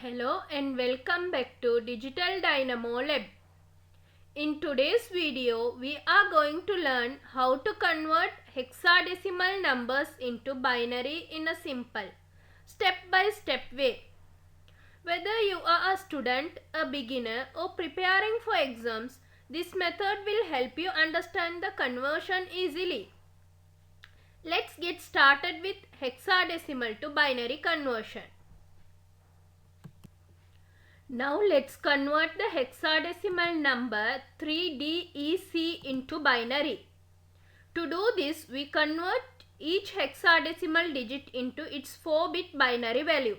Hello and welcome back to Digital Dynamo Lab. In today's video, we are going to learn how to convert hexadecimal numbers into binary in a simple, step-by-step way. Whether you are a student, a beginner or preparing for exams, this method will help you understand the conversion easily. Let's get started with hexadecimal to binary conversion. Now let's convert the hexadecimal number 3DEC into binary. To do this, we convert each hexadecimal digit into its 4-bit binary value.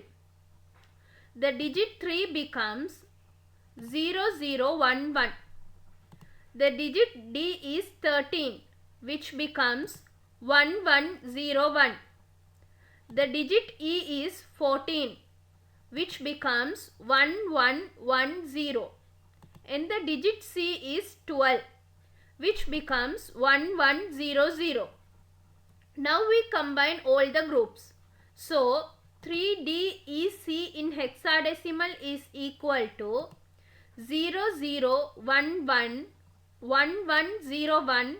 The digit 3 becomes 0011. The digit D is 13, which becomes 1101. The digit E is 14, which becomes 1110, and the digit C is 12, which becomes 1100. Now we combine all the groups. So 3DEC in hexadecimal is equal to 0011, 1101,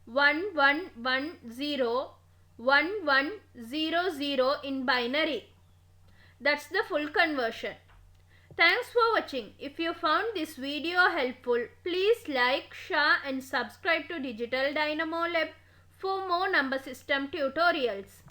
1110, 1100 in binary. That's the full conversion. Thanks for watching. If you found this video helpful, please like, share and subscribe to Digital Dynamo Lab for more number system tutorials.